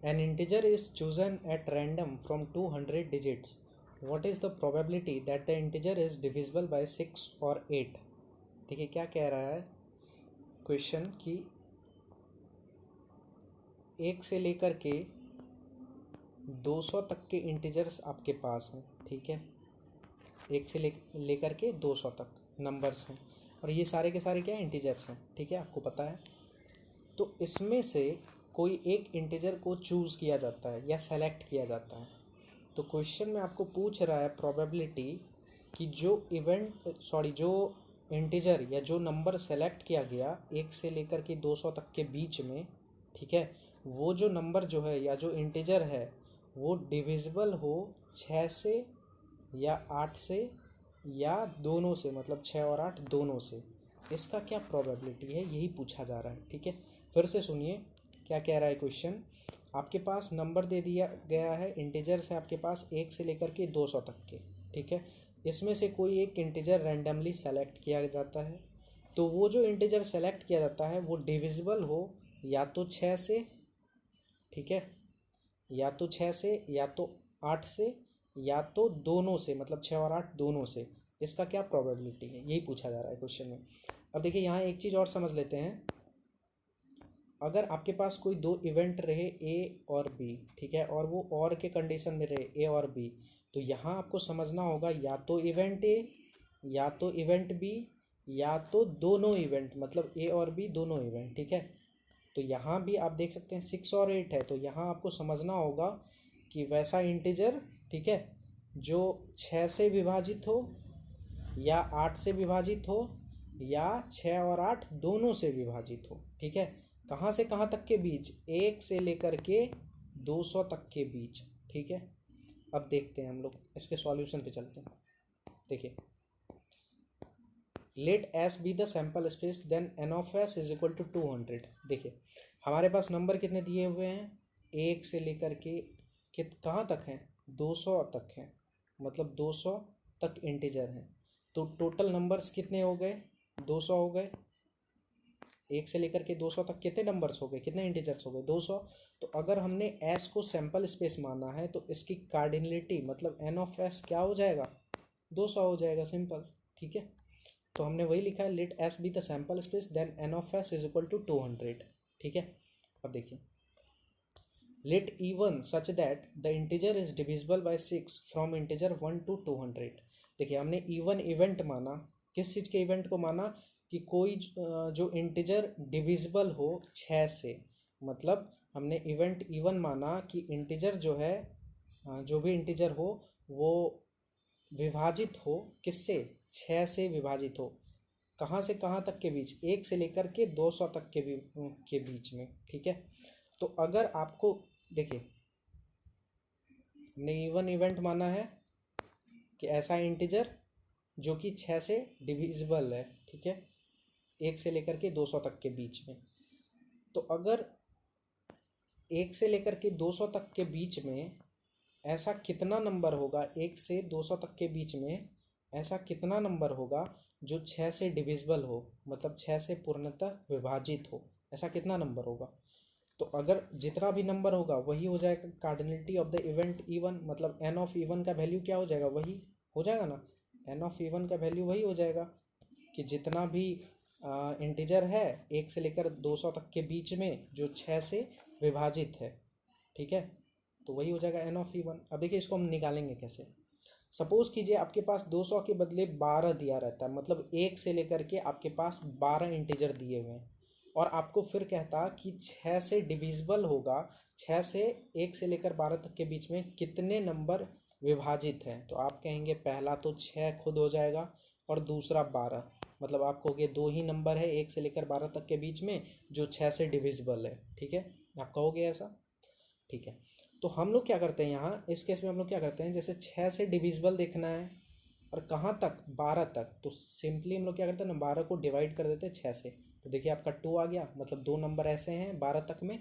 An integer is chosen at random from 200 digits. What is the probability that the integer is divisible by 6 or 8? देखिए क्या कह रहा है question कि एक से लेकर के 200 तक के इंटीजर्स आपके पास हैं, ठीक है। एक से लेकर के 200 तक नंबर्स हैं और ये सारे के सारे क्या इंटीजर्स हैं, ठीक है, आपको पता है। तो इसमें से कोई एक इंटीजर को चूज़ किया जाता है या सेलेक्ट किया जाता है। तो क्वेश्चन में आपको पूछ रहा है प्रोबेबिलिटी कि जो इंटीजर या जो नंबर सेलेक्ट किया गया एक से लेकर के 200 तक के बीच में, ठीक है, वो जो नंबर जो है या जो इंटीजर है वो डिविजिबल हो 6 से या 8 से या दोनों से, मतलब 6 और 8 दोनों से। इसका क्या प्रोबेबिलिटी है, यही पूछा जा रहा है, ठीक है। फिर से सुनिए क्या कह रहा है क्वेश्चन। आपके पास नंबर दे दिया गया है, इंटीजर्स है आपके पास 1 से लेकर के 200 तक के, ठीक है। इसमें से कोई एक इंटीजर रैंडमली सेलेक्ट किया जाता है। तो वो जो इंटीजर सेलेक्ट किया जाता है वो डिविजिबल हो या तो 6 से, ठीक है, या तो 6 से या तो 8 से या तो दोनों से, मतलब 6 और 8 दोनों से। इसका क्या प्रोबेबिलिटी है, यही पूछा जा रहा है क्वेश्चन में। अब देखिए यहाँ एक चीज़ और समझ लेते हैं। अगर आपके पास कोई दो इवेंट रहे ए और बी, ठीक है, और वो और के कंडीशन में रहे ए और बी, तो यहाँ आपको समझना होगा या तो इवेंट ए या तो इवेंट बी या तो दोनों इवेंट, मतलब ए और बी दोनों इवेंट, ठीक है। तो यहाँ भी आप देख सकते हैं 6 और 8 है, तो यहाँ आपको समझना होगा कि वैसा इंटीजर, ठीक है, जो 6 से विभाजित हो या 8 से विभाजित हो या 6 और 8 दोनों से विभाजित हो, ठीक है। कहाँ से कहाँ तक के बीच, 1 से लेकर के 200 तक के बीच, ठीक है। अब देखते हैं हम लोग इसके सॉल्यूशन पे चलते हैं। देखिए, let S be the sample space then n of S is equal to 200। देखिए हमारे पास नंबर कितने दिए हुए हैं, 1 से लेकर के कहाँ तक हैं, 200 तक हैं, मतलब 200 तक इंटीजर हैं। तो टोटल नंबर्स कितने हो गए, 200 हो गए। 1 से लेकर के 200 तक कितने नंबर्स हो गए, कितने इंटीजर्स हो गए, 200। तो अगर हमने एस को सैंपल स्पेस माना है तो इसकी कार्डिनलिटी मतलब एन ऑफ एस क्या हो जाएगा, 200 हो जाएगा, सिंपल, ठीक है। तो हमने वही लिखा है, let S be the sample space then n of S is equal to 200, ठीक है। अब देखिए, let E one such that the integer is divisible by 6 from integer 1 to 200। देखिए हमने इवन इवेंट माना, किस चीज़ के इवेंट को माना कि कोई जो इंटीजर डिविजिबल हो 6 से, मतलब हमने इवेंट इवन माना कि इंटीजर जो है, जो भी इंटीजर हो वो विभाजित हो किससे, 6 से विभाजित हो। कहाँ से कहाँ तक के बीच, 1 से लेकर के 200 तक के बीच में, ठीक है। तो अगर आपको देखिए, हमने इवन इवेंट माना है कि ऐसा इंटीजर जो कि 6 से डिविजिबल है, ठीक है, 1 से लेकर के 200 तक के बीच में। तो अगर 1 से लेकर के 200 तक के बीच में ऐसा कितना नंबर होगा, 1 से 200 तक के बीच में ऐसा कितना नंबर होगा जो 6 से डिविजिबल हो, मतलब 6 से पूर्णतः विभाजित हो, ऐसा कितना नंबर होगा। तो अगर जितना भी नंबर होगा वही हो जाएगा cardinality of the event even, मतलब एन ऑफ इवन का वैल्यू क्या हो जाएगा, वही हो जाएगा ना, एन ऑफ इवन का वैल्यू वही हो जाएगा कि जितना भी इंटीजर है 1 से लेकर 200 तक के बीच में जो 6 से विभाजित है, ठीक है, तो वही हो जाएगा एन ऑफ इवन। अब देखिए इसको हम निकालेंगे कैसे। सपोज कीजिए आपके पास 200 के बदले 12 दिया रहता है, मतलब 1 से लेकर के आपके पास 12 इंटीजर दिए हुए हैं, और आपको फिर कहता कि 6 से डिविजिबल होगा, 6 से 1 से लेकर 12 तक के बीच में कितने नंबर विभाजित हैं। तो आप कहेंगे पहला तो 6 खुद हो जाएगा और दूसरा 12, मतलब आप कहोगे दो ही नंबर है 1 से लेकर 12 तक के बीच में जो 6 से डिविजिबल है, ठीक है, आप कहोगे ऐसा, ठीक है। तो हम लोग क्या करते हैं यहाँ इस केस में, हम लोग क्या करते हैं, जैसे 6 से डिविजिबल देखना है और कहाँ तक, 12 तक, तो सिंपली हम लोग क्या करते हैं ना, 12 को डिवाइड कर देते हैं 6 से। तो देखिए आपका 2 आ गया, मतलब दो नंबर ऐसे हैं 12 तक में,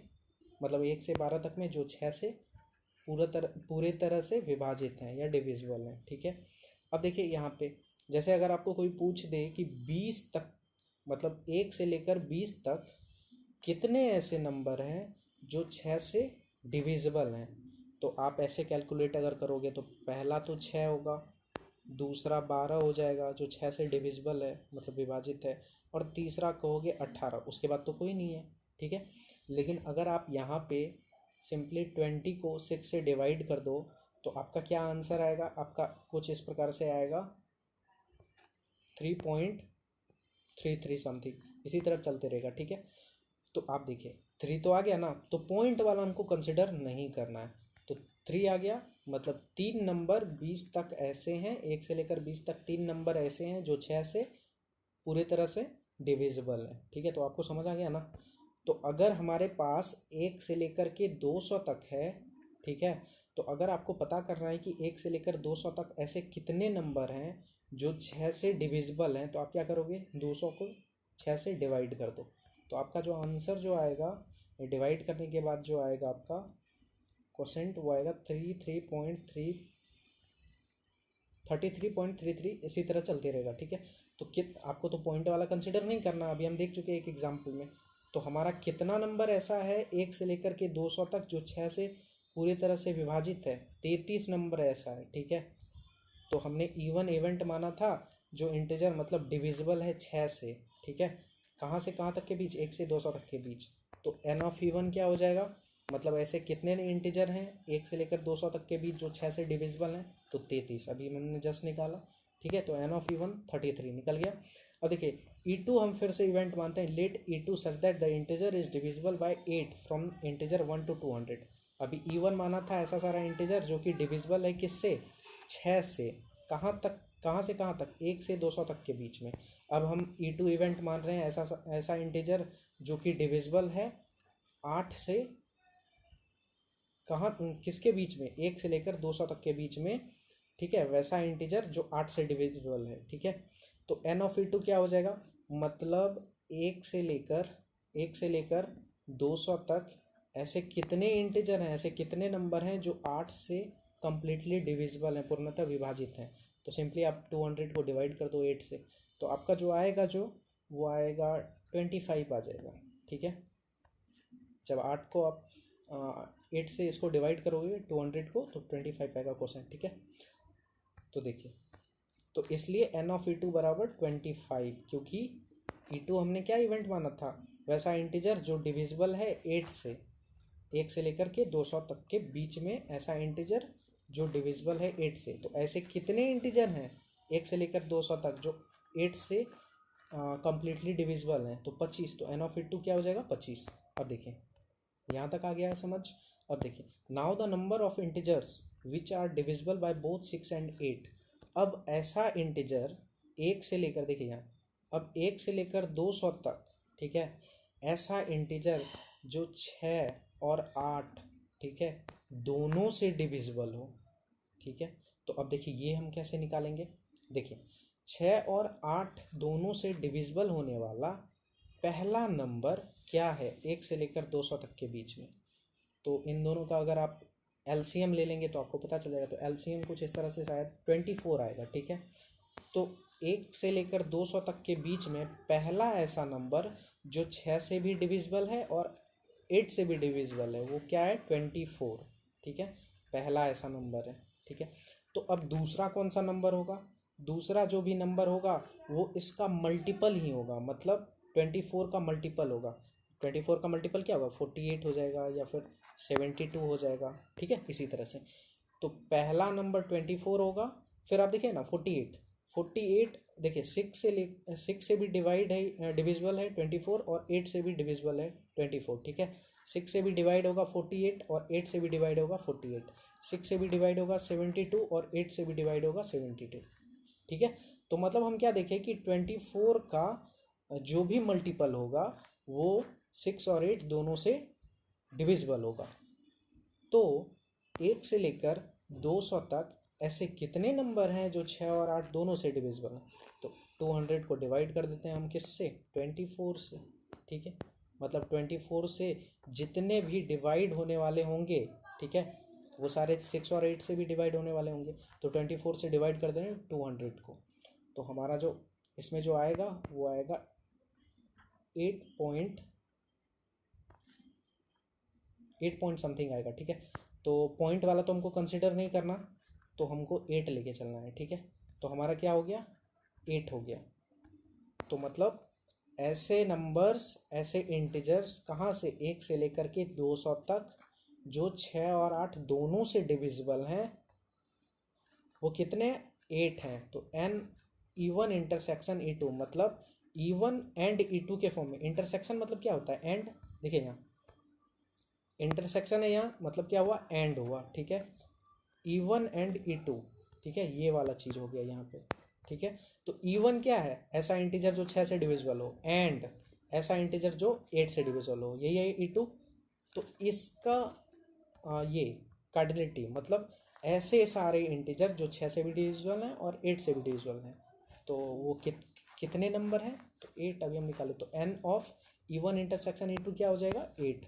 मतलब 1 से 12 तक में जो 6 से पूरे तरह से विभाजित हैं या डिविजिबल हैं, ठीक है। अब देखिए यहाँ पे जैसे अगर आपको कोई पूछ दे कि 20 तक, मतलब 1 से लेकर 20 तक कितने ऐसे नंबर हैं जो 6 से डिविजिबल हैं। तो आप ऐसे कैलकुलेट अगर करोगे तो पहला तो 6 होगा, दूसरा 12 हो जाएगा जो 6 से डिविजिबल है मतलब विभाजित है, और तीसरा कहोगे 18, उसके बाद तो कोई नहीं है। ठीक है, लेकिन अगर आप यहाँ पे सिंपली 20 को 6 से डिवाइड कर दो तो आपका क्या आंसर आएगा, आपका कुछ इस प्रकार से आएगा 3.33 समथिंग, इसी तरह चलते रहेगा। ठीक है, तो आप देखिए 3 तो आ गया ना, तो पॉइंट वाला हमको कंसिडर नहीं करना है। तो 3 आ गया, मतलब 3 नंबर 20 तक ऐसे हैं, 1 से लेकर 20 तक 3 नंबर ऐसे हैं जो 6 से पूरे तरह से डिविजिबल है। ठीक है, तो आपको समझ आ गया ना। तो अगर हमारे पास 1 से लेकर के 200 तक है, ठीक है, तो अगर आपको पता करना है कि 1 से लेकर 200 तक ऐसे कितने नंबर हैं जो 6 से डिविजिबल हैं, तो आप क्या करोगे, 200 को 6 से डिवाइड कर दो। तो आपका जो आंसर जो आएगा डिवाइड करने के बाद जो आएगा आपका क्वोशेंट वो आएगा 33.33, इसी तरह चलते रहेगा। ठीक है, तो आपको तो पॉइंट वाला कंसिडर नहीं करना, अभी हम देख चुके हैं एक एग्जाम्पल में। तो हमारा कितना नंबर ऐसा है 1 से लेकर के 200 तक जो 6 से पूरी तरह से विभाजित है, 33 नंबर ऐसा है। ठीक है, तो हमने इवन इवेंट माना था जो इंटीजर मतलब डिविजिबल है 6 से। ठीक है, कहाँ से कहाँ तक के बीच, 1 से 200 तक के बीच। तो एन ऑफ इवन क्या हो जाएगा, मतलब ऐसे कितने इंटीजर हैं 1 से लेकर 200 तक के बीच जो 6 से डिविजिबल हैं, तो 33 अभी मैंने जस्ट निकाला। ठीक है, तो एन ऑफ इवन 33 निकल गया। अब देखिए E2 हम फिर से इवेंट मानते हैं, let E2 such that the integer is divisible by 8 from integer 1 to 200। अभी E1 माना था ऐसा सारा इंटीजर जो कि डिविजिबल है किससे, 6 से। कहाँ तक, कहाँ से कहाँ तक, 1 से 200 तक के बीच में। अब हम E2 इवेंट मान रहे हैं ऐसा इंटीजर जो कि डिविजिबल है 8 से कहाँ, किसके बीच में, 1 से लेकर 200 तक के बीच में। ठीक है, वैसा इंटीजर जो 8 से डिविजिबल है। ठीक है, तो एन ऑफ E2 क्या हो जाएगा, मतलब 1 से लेकर 200 तक ऐसे कितने इंटीजर हैं, ऐसे कितने नंबर हैं जो 8 से कंप्लीटली डिविजिबल हैं, पूर्णतः विभाजित हैं। तो सिंपली आप 200 को डिवाइड कर दो 8 से, तो आपका जो आएगा जो वो आएगा 25 आ जाएगा। ठीक है, जब 8 को आप 8 से इसको डिवाइड करोगे 200 को, तो 25 आएगा क्वेश्चन। ठीक है, तो देखिए, तो इसलिए एन ऑफ E2 बराबर 25, क्योंकि E2 हमने क्या इवेंट माना था, वैसा इंटीजर जो डिविजिबल है 8 से, 1 से लेकर के 200 तक के बीच में ऐसा इंटीजर जो डिविजिबल है 8 से। तो ऐसे कितने इंटीजर हैं 1 से लेकर 200 तक जो 8 से कंप्लीटली डिविजिबल हैं, तो 25। तो एन ऑफ E2 क्या हो जाएगा, 25। अब देखिए यहाँ तक आ गया है समझ। अब देखिए, now the number of integers which are divisible by both 6 and 8। अब ऐसा इंटीजर 1 से लेकर, देखिए यहाँ, अब 1 से लेकर 200 तक, ठीक है, ऐसा इंटीजर जो 6 और 8, ठीक है, दोनों से डिविजिबल हो। ठीक है, तो अब देखिए ये हम कैसे निकालेंगे, देखिए 6 और 8 दोनों से डिविजिबल होने वाला पहला नंबर क्या है 1 से लेकर 200 तक के बीच में। तो इन दोनों का अगर आप एलसीएम ले लेंगे तो आपको पता चल जाएगा। तो एलसीएम कुछ इस तरह से शायद 24 आएगा। ठीक है, तो 1 से लेकर 200 तक के बीच में पहला ऐसा नंबर जो 6 से भी डिविजिबल है और 8 से भी डिविजिबल है वो क्या है, 24। ठीक है, पहला ऐसा नंबर है। ठीक है, तो अब दूसरा कौन सा नंबर होगा, दूसरा जो भी नंबर होगा वो इसका मल्टीपल ही होगा, मतलब 24 का मल्टीपल होगा। 24 का मल्टीपल क्या होगा, 48 हो जाएगा या फिर 72 हो जाएगा। ठीक है, इसी तरह से तो पहला नंबर 24 होगा। फिर आप देखिए ना 48 देखिए 6 से भी डिवाइड है, डिविजिबल है 24, और 8 से भी डिविजिबल है 24। ठीक है, 6 से भी डिवाइड होगा 48 और 8 से भी डिवाइड होगा 48। 6 से भी डिवाइड होगा 72 और 8 से भी डिवाइड होगा 72। ठीक है, तो मतलब हम क्या देखें कि 24 का जो भी मल्टीपल होगा वो 6 और 8 दोनों से डिविजिबल होगा। तो 1 से लेकर 200 तक ऐसे कितने नंबर हैं जो 6 और 8 दोनों से डिविजिबल हैं। तो 200 को डिवाइड कर देते हैं हम किससे, 24 से। ठीक है, मतलब 24 से जितने भी डिवाइड होने वाले होंगे, ठीक है, वो सारे 6 और 8 से भी डिवाइड होने वाले होंगे। तो 24 से डिवाइड कर देंगे 200 को, तो हमारा जो इसमें जो आएगा वो आएगा 8.8 8 पॉइंट समथिंग आएगा, ठीक है। तो पॉइंट वाला तो हमको कंसिडर नहीं करना, तो हमको 8 लेके चलना है, ठीक है। तो हमारा क्या हो गया, 8 हो गया। तो मतलब ऐसे नंबर्स, ऐसे इंटीजर्स कहाँ से, 1 से लेकर के 200 तक, जो 6 और 8 दोनों से डिविजिबल हैं, वो कितने, 8 हैं। तो n E1 इंटरसेक्शन E2, मतलब E1 एंड E2 के फॉर्म में। इंटरसेक्शन मतलब क्या होता है, एंड। देखिए यहाँ इंटरसेक्शन है, यहाँ मतलब क्या हुआ, एंड हुआ, ठीक है। E1 एंड E2, ठीक है, ये वाला चीज हो गया यहाँ पे, ठीक है। तो E1 क्या है, ऐसा इंटीजर जो 6 से डिविजिबल हो, एंड ऐसा इंटीजर जो 8 से डिविजिबल हो, यही है E2। तो इसका ये कार्डिनलिटी मतलब ऐसे सारे इंटीजर जो 6 से भी डिविजिबल हैं और 8 से भी डिविजिबल हैं, तो वो कितने नंबर हैं, तो 8 अभी हम निकाले, तो n of E1 intersection E2 क्या हो जाएगा, 8,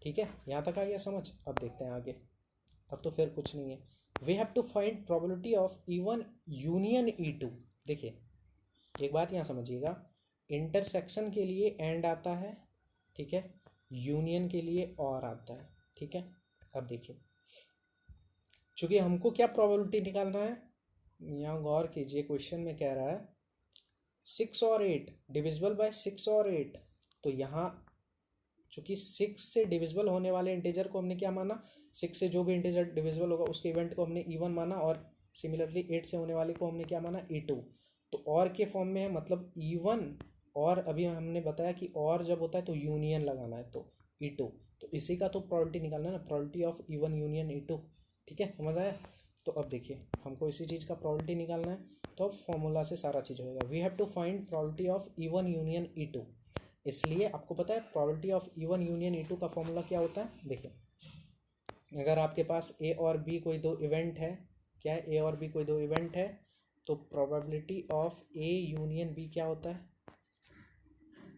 ठीक है। यहाँ तक आ गया समझ। अब देखते हैं आगे। अब तो फिर कुछ नहीं है, we have to find probability of E1 union E2। देखिए एक बात यहाँ समझिएगा, इंटरसेक्शन के लिए एंड आता है, ठीक है, यूनियन के लिए और आता है, ठीक है। अब देखिए, चूंकि हमको क्या प्रोबेबिलिटी निकालना है, यहाँ गौर कीजिए, क्वेश्चन में कह रहा है 6 और 8 डिविजिबल बाय 6 और 8। तो यहाँ चूंकि 6 से डिविजिबल होने वाले इंटीजर को हमने क्या माना, 6 से जो भी इंटीजर डिविजिबल होगा उसके इवेंट को हमने E1 माना, और सिमिलरली 8 से होने वाले को हमने क्या माना, E2। तो और के फॉर्म में है, मतलब E1, और अभी हमने बताया कि और जब होता है तो यूनियन लगाना है, तो E2। तो इसी का तो प्रोबेबिलिटी निकालना है ना, probability of E1 union E2, ठीक है, समझ आया। तो अब देखिए हमको इसी चीज़ का प्रोबेबिलिटी निकालना है, तो अब फॉर्मूला से सारा चीज़ होगा। We have to find probability of E1 union E2। इसलिए आपको पता है probability of E1 union E2 का फॉर्मूला क्या होता है। देखिए अगर आपके पास ए और बी कोई दो इवेंट है, क्या है, ए और बी कोई दो इवेंट है, तो probability of A union B क्या होता है,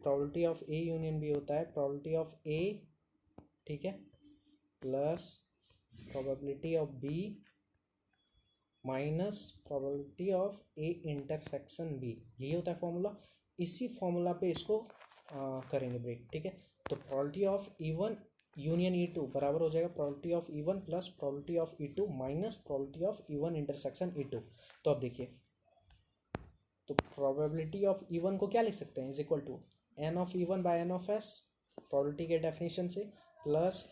probability of A union B होता है प्रोबेबिलिटी ऑफ ए, ठीक है, plus probability of B minus probability of A intersection B, यही होता है फॉर्मूला। इसी फॉर्मूला पे इसको करेंगे ब्रेक, ठीक है। तो probability of E1 union E2 बराबर हो जाएगा probability of E1 plus probability of E2 minus probability of E1 intersection E2। तो अब देखिए, तो प्रोबेबिलिटी ऑफ E1 को क्या लिख सकते हैं, is equal to n of E1 by n of s, probability के डेफिनेशन से, प्लस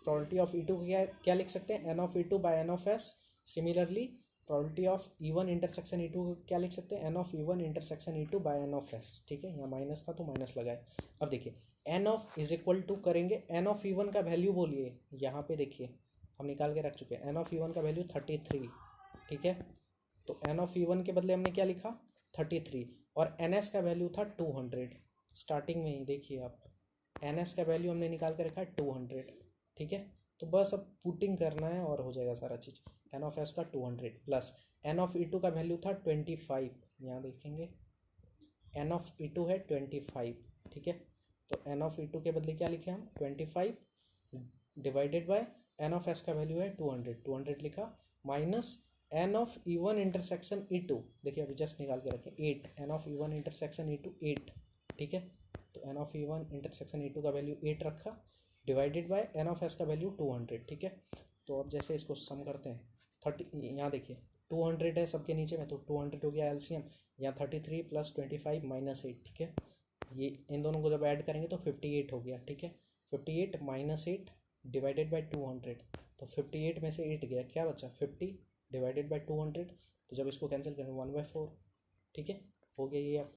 प्रोबेबिलिटी ऑफ E2 को क्या लिख सकते हैं, n of E2 by n of s। Similarly probability of E1 intersection E2 को क्या लिख सकते हैं, n of E1 intersection E2 by n of s, ठीक है। यहाँ माइनस था तो माइनस लगाए। अब देखिए n of is equal to करेंगे, n ऑफ E1 का वैल्यू बोलिए, यहाँ पे देखिए हम निकाल के रख चुके हैं, n ऑफ E1 का वैल्यू 33, ठीक है। तो n ऑफ E1 के बदले हमने क्या लिखा, 33, और ns का वैल्यू था 200। स्टार्टिंग में ही देखिए आप, ns का वैल्यू हमने निकाल के रखा है 200, ठीक है। तो बस अब पुटिंग करना है और हो जाएगा सारा चीज़। n ऑफ s का 200 प्लस n ऑफ E2 का वैल्यू था 25, यहाँ देखेंगे n ऑफ E2 है 25, ठीक है। तो n ऑफ E2 के बदले क्या लिखे हम, 25 divided by n of s का वैल्यू है 200 लिखा, minus n of E1 intersection E2, देखिए अभी जस्ट निकाल के रखें 8, n of E1 intersection E2 8, ठीक है। तो n of E1 intersection E2 का वैल्यू 8 रखा, divided by n of s का वैल्यू 200, ठीक है। तो अब जैसे इसको सम करते हैं, 30, यहाँ देखिए 200 है सबके नीचे में, तो 200 हो गया एलसीएम, यहाँ 33 प्लस 25 माइनस 8, ठीक है। ये इन दोनों को जब ऐड करेंगे तो 58 हो गया, ठीक है। 58 माइनस 8 डिवाइडेड बाई 200, तो 58 में से 8 गया, क्या बचा 50 डिवाइडेड बाई 200। तो जब इसको कैंसिल करें 1/4, ठीक है, हो गया ये आप